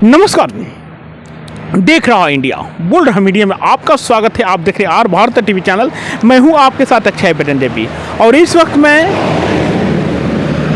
नमस्कार, देख रहा इंडिया बोल रहा मीडिया में आपका स्वागत है। आप देख रहे हैं आर भारत टीवी चैनल। मैं हूं आपके साथ अक्षय पटेल देवी और इस वक्त मैं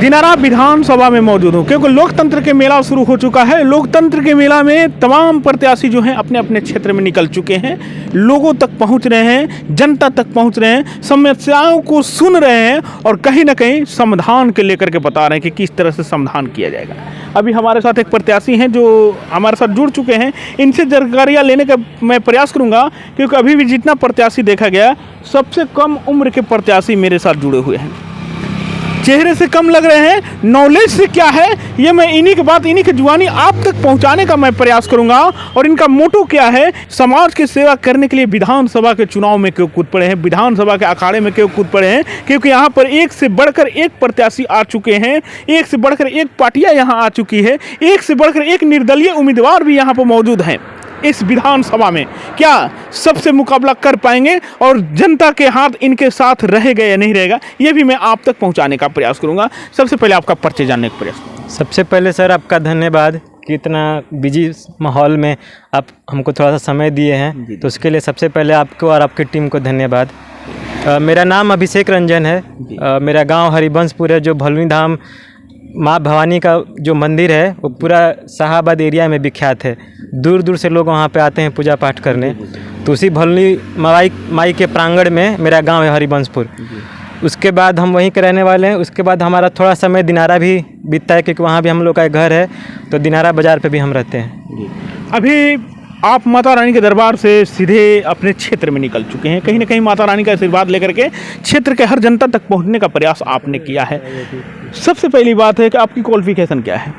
दिनारा विधानसभा में मौजूद हूं क्योंकि लोकतंत्र के मेला शुरू हो चुका है। लोकतंत्र के मेला में तमाम प्रत्याशी जो हैं अपने अपने क्षेत्र में निकल चुके हैं, लोगों तक पहुंच रहे हैं, जनता तक पहुंच रहे हैं, समस्याओं को सुन रहे हैं और कहीं ना कहीं समाधान के लेकर के बता रहे हैं कि किस तरह से समाधान किया जाएगा। अभी हमारे साथ एक प्रत्याशी हैं जो हमारे साथ जुड़ चुके हैं, इनसे जानकारियाँ लेने का मैं प्रयास करूँगा क्योंकि अभी भी जितना प्रत्याशी देखा गया सबसे कम उम्र के प्रत्याशी मेरे साथ जुड़े हुए हैं। चेहरे से कम लग रहे हैं, नॉलेज से क्या है ये मैं इन्हीं के बात इन्हीं की जुबानी आप तक पहुंचाने का मैं प्रयास करूंगा। और इनका मोटो क्या है, समाज की सेवा करने के लिए विधानसभा के चुनाव में क्यों कूद पड़े हैं, विधानसभा के अखाड़े में क्यों कूद पड़े हैं, क्योंकि यहाँ पर एक से बढ़कर एक प्रत्याशी आ चुके हैं, एक से बढ़कर एक पार्टियाँ यहाँ आ चुकी है, एक से बढ़कर एक निर्दलीय उम्मीदवार भी यहाँ पर मौजूद हैं। इस विधानसभा में क्या सबसे मुकाबला कर पाएंगे और जनता के हाथ इनके साथ रहेगा या नहीं रहेगा, ये भी मैं आप तक पहुंचाने का प्रयास करूंगा। सबसे पहले आपका परिचय जानने का प्रयास। सबसे पहले सर आपका धन्यवाद कि इतना बिजी माहौल में आप हमको थोड़ा सा समय दिए हैं, तो उसके लिए सबसे पहले आपको और आपकी टीम को धन्यवाद। मेरा नाम अभिषेक रंजन है। मेरा गांव हरिबंशपुर है जो भलुनी धाम माँ भवानी का जो मंदिर है वो पूरा शाहाबाद एरिया में विख्यात है। दूर दूर से लोग वहाँ पे आते हैं पूजा पाठ करने। तो उसी भलुनी माई के प्रांगण में मेरा गांव है हरिबंशपुर। उसके बाद हम वहीं के रहने वाले हैं। उसके बाद हमारा थोड़ा समय दिनारा भी बीतता है क्योंकि वहाँ भी हम लोग का एक घर है, तो दिनारा बाज़ार पे भी हम रहते हैं। अभी आप माता रानी के दरबार से सीधे अपने क्षेत्र में निकल चुके हैं, कहीं ना कहीं माता रानी का आशीर्वाद लेकर के क्षेत्र के हर जनता तक पहुंचने का प्रयास आपने किया है। सबसे पहली बात है कि आपकी क्वालिफिकेशन क्या है?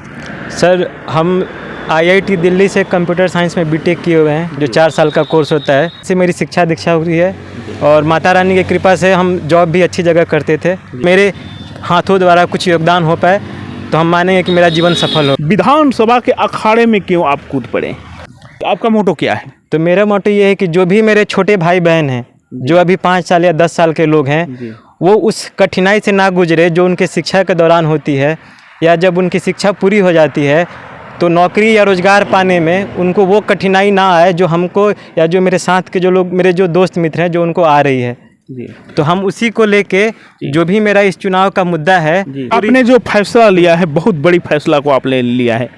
सर हम IIT दिल्ली से कंप्यूटर साइंस में बीटेक किए हुए हैं, जो 4 साल का कोर्स होता है। इससे मेरी शिक्षा दीक्षा हुई है और माता रानी की कृपा से हम जॉब भी अच्छी जगह करते थे। मेरे हाथों द्वारा कुछ योगदान हो पाए तो हम मानेंगे कि मेरा जीवन सफल हो। विधानसभा के अखाड़े में क्यों आप कूद पड़े, आपका मोटो क्या है? तो मेरा मोटो ये है कि जो भी मेरे छोटे भाई बहन हैं, जो अभी 5 साल या 10 साल के लोग हैं, वो उस कठिनाई से ना गुजरे जो उनके शिक्षा के दौरान होती है, या जब उनकी शिक्षा पूरी हो जाती है तो नौकरी या रोज़गार पाने में उनको वो कठिनाई ना आए जो हमको या जो मेरे साथ के जो लोग मेरे जो दोस्त मित्र हैं जो उनको आ रही है। तो हम उसी को लेके जो भी मेरा इस चुनाव का मुद्दा है, आपने जो फैसला लिया है, बहुत बड़ी फैसला को आपने लिया है।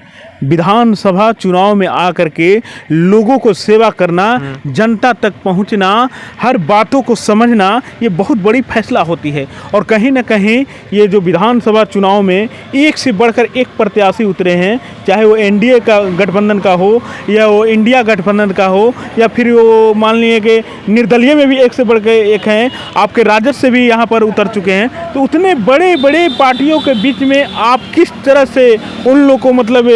विधानसभा चुनाव में आकर के लोगों को सेवा करना, जनता तक पहुंचना, हर बातों को समझना, ये बहुत बड़ी फैसला होती है। और कहीं ना कहीं ये जो विधानसभा चुनाव में एक से बढ़कर एक प्रत्याशी उतरे हैं, चाहे वो NDA का गठबंधन का हो या वो इंडिया गठबंधन का हो या फिर वो मान लीजिए कि निर्दलीय में भी एक से बढ़कर एक हैं, आपके राजद से भी यहाँ पर उतर चुके हैं। तो उतने बड़े बड़े पार्टियों के बीच में आप किस तरह से उन लोगों को मतलब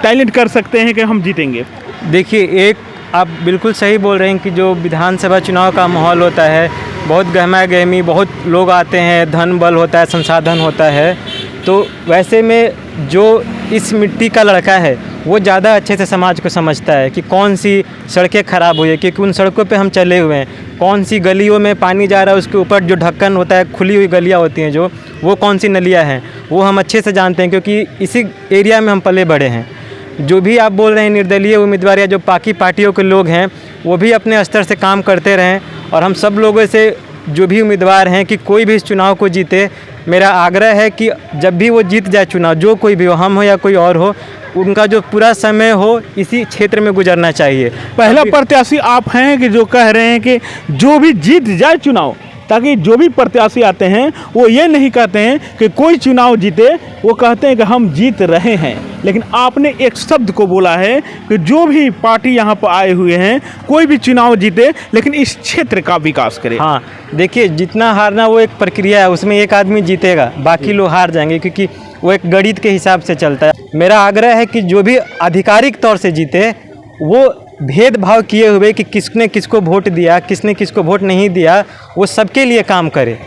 टैलेंट कर सकते हैं कि हम जीतेंगे? देखिए, एक आप बिल्कुल सही बोल रहे हैं कि जो विधानसभा चुनाव का माहौल होता है, बहुत गहमा गहमी, बहुत लोग आते हैं, धन बल होता है, संसाधन होता है। तो वैसे में जो इस मिट्टी का लड़का है वो ज़्यादा अच्छे से समाज को समझता है कि कौन सी सड़कें ख़राब हुई है, क्योंकि उन सड़कों पे हम चले हुए हैं। कौन सी गलियों में पानी जा रहा है, उसके ऊपर जो ढक्कन होता है, खुली हुई गलियाँ होती हैं जो, वो कौन सी नलियाँ हैं, वो हम अच्छे से जानते हैं क्योंकि इसी एरिया में हम पले बड़े हैं। जो भी आप बोल रहे हैं निर्दलीय उम्मीदवार या जो बाकी पार्टियों के लोग हैं, वो भी अपने स्तर से काम करते रहें। और हम सब लोगों से जो भी उम्मीदवार हैं कि कोई भी इस चुनाव को जीते, मेरा आग्रह है कि जब भी वो जीत जाए चुनाव, जो कोई भी हो, हम हो या कोई और हो, उनका जो पूरा समय हो इसी क्षेत्र में गुजरना चाहिए। पहला प्रत्याशी आप हैं कि जो कह रहे हैं कि जो भी जीत जाए चुनाव, ताकि जो भी प्रत्याशी आते हैं वो ये नहीं कहते हैं कि कोई चुनाव जीते, वो कहते हैं कि हम जीत रहे हैं। लेकिन आपने एक शब्द को बोला है कि जो भी पार्टी यहाँ पर आए हुए हैं, कोई भी चुनाव जीते लेकिन इस क्षेत्र का विकास करे। हाँ, देखिए, जितना हारना वो एक प्रक्रिया है, उसमें एक आदमी जीतेगा, बाकी लोग हार जाएंगे क्योंकि वो एक गणित के हिसाब से चलता है। मेरा आग्रह है कि जो भी आधिकारिक तौर से जीते, वो भेदभाव किए हुए कि किसने किसको वोट दिया, किसने किसको वोट नहीं दिया, वो सबके लिए काम करे,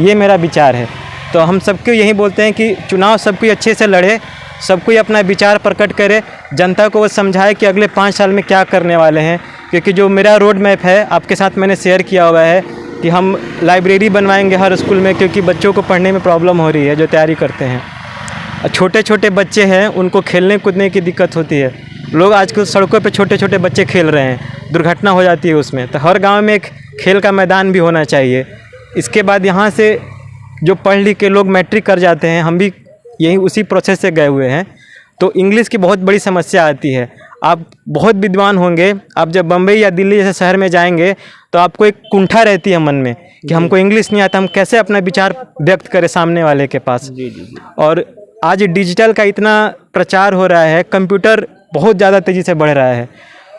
ये मेरा विचार है। तो हम सबको यही बोलते हैं कि चुनाव सब कोई अच्छे से लड़े, सब कोई अपना विचार प्रकट करे, जनता को वो समझाए कि अगले 5 साल में क्या करने वाले हैं। क्योंकि जो मेरा रोड मैप है आपके साथ मैंने शेयर किया हुआ है कि हम लाइब्रेरी बनवाएंगे हर स्कूल में, क्योंकि बच्चों को पढ़ने में प्रॉब्लम हो रही है जो तैयारी करते हैं। छोटे छोटे बच्चे हैं, उनको खेलने कूदने की दिक्कत होती है। लोग आजकल सड़कों पे छोटे छोटे बच्चे खेल रहे हैं, दुर्घटना हो जाती है उसमें। तो हर गांव में एक खेल का मैदान भी होना चाहिए। इसके बाद यहाँ से जो पढ़ लिख के लोग मैट्रिक कर जाते हैं, हम भी यही उसी प्रोसेस से गए हुए हैं, तो इंग्लिश की बहुत बड़ी समस्या आती है। आप बहुत विद्वान होंगे, आप जब बम्बई या दिल्ली जैसे शहर में जाएंगे तो आपको एक कुंठा रहती है मन में कि हमको इंग्लिश नहीं आता, हम कैसे अपना विचार व्यक्त करें सामने वाले के पास। और आज डिजिटल का इतना प्रचार हो रहा है, कंप्यूटर बहुत ज़्यादा तेज़ी से बढ़ रहा है।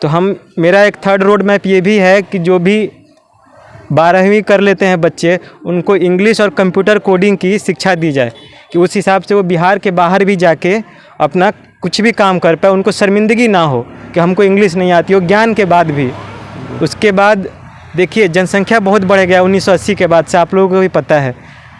तो मेरा एक थर्ड रोड मैप ये भी है कि जो भी 12वीं कर लेते हैं बच्चे, उनको इंग्लिश और कंप्यूटर कोडिंग की शिक्षा दी जाए कि उस हिसाब से वो बिहार के बाहर भी जाके अपना कुछ भी काम कर पाए, उनको शर्मिंदगी ना हो कि हमको इंग्लिश नहीं आती हो, ज्ञान के बाद भी। उसके बाद देखिए जनसंख्या बहुत बढ़ गया 1980 के बाद से, आप लोगों को भी पता है।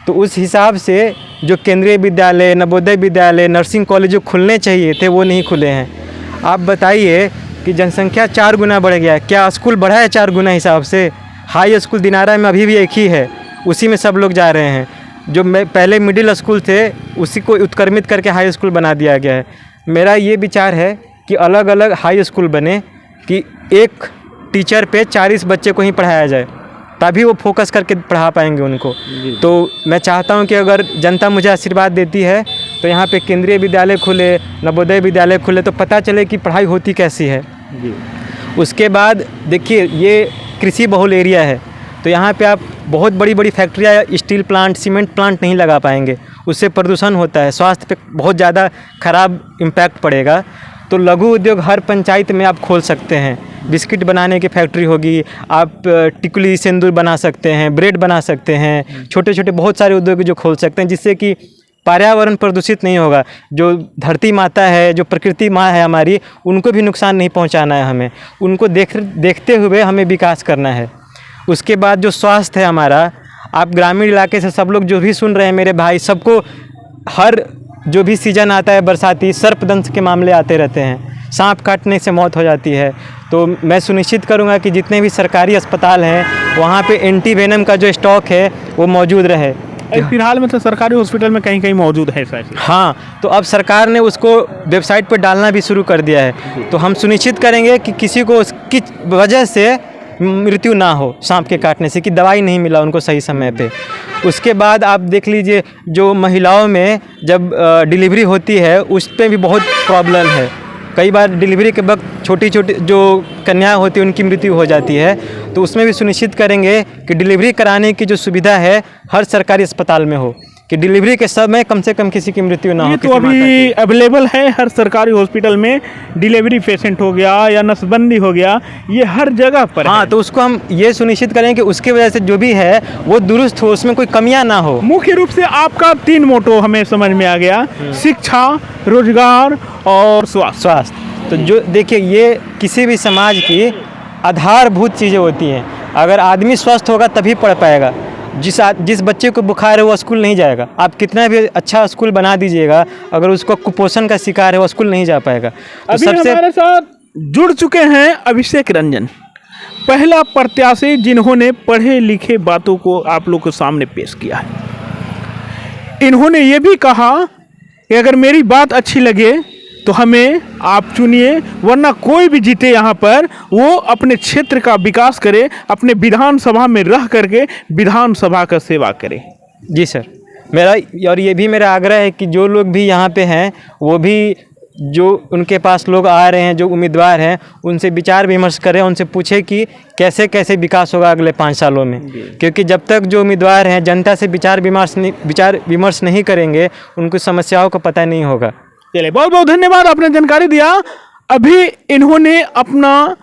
तो उस हिसाब से जो केंद्रीय विद्यालय, नवोदय विद्यालय, नर्सिंग कॉलेज जो खुलने चाहिए थे वो नहीं खुले हैं। आप बताइए कि जनसंख्या 4 गुना बढ़ गया है, क्या स्कूल बढ़ा है 4 गुना हिसाब से? हाई स्कूल दिनारा में अभी भी एक ही है, उसी में सब लोग जा रहे हैं। जो पहले मिडिल स्कूल थे उसी को उत्क्रमित करके हाई स्कूल बना दिया गया है। मेरा ये विचार है कि अलग अलग हाई स्कूल बने कि एक टीचर पे 40 बच्चे को ही पढ़ाया जाए, तभी वो फोकस करके पढ़ा पाएंगे उनको। तो मैं चाहता हूँ कि अगर जनता मुझे आशीर्वाद देती है तो यहाँ पे केंद्रीय विद्यालय खुले, नवोदय विद्यालय खुले, तो पता चले कि पढ़ाई होती कैसी है। उसके बाद देखिए ये कृषि बहुल एरिया है, तो यहाँ पे आप बहुत बड़ी बड़ी फैक्ट्रियाँ, स्टील प्लांट, सीमेंट प्लांट नहीं लगा पाएंगे, उससे प्रदूषण होता है, स्वास्थ्य पे बहुत ज़्यादा खराब इम्पैक्ट पड़ेगा। तो लघु उद्योग हर पंचायत में आप खोल सकते हैं। बिस्किट बनाने की फैक्ट्री होगी, आप टिकुली सिंदूर बना सकते हैं, ब्रेड बना सकते हैं, छोटे छोटे बहुत सारे उद्योग जो खोल सकते हैं, जिससे कि पर्यावरण प्रदूषित नहीं होगा। जो धरती माता है, जो प्रकृति माँ है हमारी, उनको भी नुकसान नहीं पहुंचाना है हमें, उनको देखते हुए हमें विकास करना है। उसके बाद जो स्वास्थ्य है हमारा, आप ग्रामीण इलाके से सब लोग जो भी सुन रहे हैं मेरे भाई, सबको हर जो भी सीज़न आता है बरसाती, सर्पदंश के मामले आते रहते हैं, सांप काटने से मौत हो जाती है। तो मैं सुनिश्चित करूंगा कि जितने भी सरकारी अस्पताल हैं वहाँ पे एंटीवेनम का जो स्टॉक है वो मौजूद रहे। फिलहाल मतलब सरकारी हॉस्पिटल में कहीं कहीं मौजूद है सर। हाँ, तो अब सरकार ने उसको वेबसाइट पर डालना भी शुरू कर दिया है। तो हम सुनिश्चित करेंगे कि किसी को उसकी वजह से मृत्यु ना हो सांप के काटने से, कि दवाई नहीं मिला उनको सही समय पे। उसके बाद आप देख लीजिए जो महिलाओं में जब डिलीवरी होती है उस पर भी बहुत प्रॉब्लम है। कई बार डिलीवरी के वक्त छोटी छोटी जो कन्या होती है उनकी मृत्यु हो जाती है। तो उसमें भी सुनिश्चित करेंगे कि डिलीवरी कराने की जो सुविधा है हर सरकारी अस्पताल में हो, कि डिलीवरी के समय कम से कम किसी की मृत्यु ना हो। तो अभी अवेलेबल है हर सरकारी हॉस्पिटल में, डिलीवरी पेशेंट हो गया या नसबंदी हो गया, ये हर जगह पर। हाँ, तो उसको हम ये सुनिश्चित करें कि उसकी वजह से जो भी है वो दुरुस्त हो, उसमें कोई कमियां ना हो। मुख्य रूप से आपका 3 मोटो हमें समझ में आ गया, शिक्षा, रोजगार और स्वास्थ्य। तो जो देखिए ये किसी भी समाज की आधारभूत चीज़ें होती हैं। अगर आदमी स्वस्थ होगा तभी पढ़ पाएगा। जिस बच्चे को बुखार है वो स्कूल नहीं जाएगा, आप कितना भी अच्छा स्कूल बना दीजिएगा, अगर उसको कुपोषण का शिकार है वो स्कूल नहीं जा पाएगा। तो अभी हमारे साथ जुड़ चुके हैं अभिषेक रंजन, पहला प्रत्याशी जिन्होंने पढ़े लिखे बातों को आप लोग के सामने पेश किया है। इन्होंने ये भी कहा कि अगर मेरी बात अच्छी लगे तो हमें आप चुनिए, वरना कोई भी जीते यहाँ पर वो अपने क्षेत्र का विकास करे, अपने विधानसभा में रह करके विधानसभा का सेवा करे। जी सर, मेरा और ये भी मेरा आग्रह है कि जो लोग भी यहाँ पे हैं वो भी जो उनके पास लोग आ रहे हैं, जो उम्मीदवार हैं, उनसे विचार विमर्श करें, उनसे पूछे कि कैसे कैसे विकास होगा अगले 5 सालों में। क्योंकि जब तक जो उम्मीदवार हैं जनता से विचार विमर्श नहीं करेंगे, उनको समस्याओं का पता नहीं होगा। चलिए, बहुत बहुत धन्यवाद, आपने जानकारी दिया। अभी इन्होंने अपना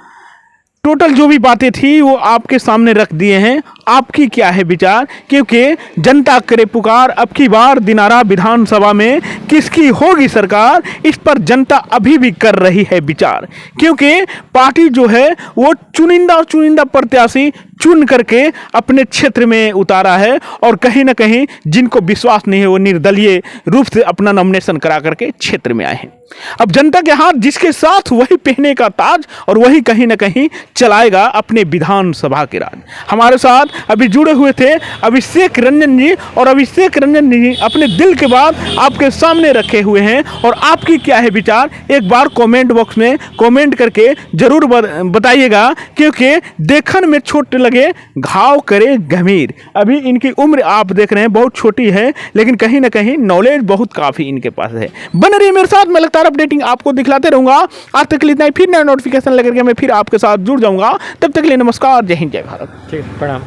टोटल जो भी बातें थी वो आपके सामने रख दिए हैं। आपकी क्या है विचार, क्योंकि जनता करे पुकार, अब की बार दिनारा विधानसभा में किसकी होगी सरकार, इस पर जनता अभी भी कर रही है विचार। क्योंकि पार्टी जो है वो चुनिंदा प्रत्याशी चुन करके अपने क्षेत्र में उतारा है, और कहीं ना कहीं जिनको विश्वास नहीं है वो निर्दलीय रूप से अपना नॉमिनेशन करा करके क्षेत्र में आए हैं। अब जनता के हाथ जिसके साथ वही पहने का ताज, और वही कहीं ना कहीं चलाएगा अपने विधानसभा के राज। हमारे साथ अभी जुड़े हुए थे अभिषेक रंजन जी, और अभिषेक रंजन जी अपने दिल के बात आपके सामने रखे हुए हैं। और आपकी क्या है विचार, एक बार कमेंट बॉक्स में कमेंट करके जरूर बताइएगा, क्योंकि देखन में छोटे लगे घाव करे गंभीर। अभी इनकी उम्र आप देख रहे हैं बहुत छोटी है, लेकिन कहीं ना कहीं नॉलेज बहुत काफ़ी इनके पास है। बन रही मेरे साथ, मैं लगातार अपडेटिंग आपको दिखलाते रहूंगा। आज तक के लिए इतना ही, फिर नया नोटिफिकेशन लेकर के मैं फिर आपके साथ जुड़ जाऊंगा। तब तक के लिए नमस्कार, जय हिंद, जय भारत। ठीक, प्रणाम।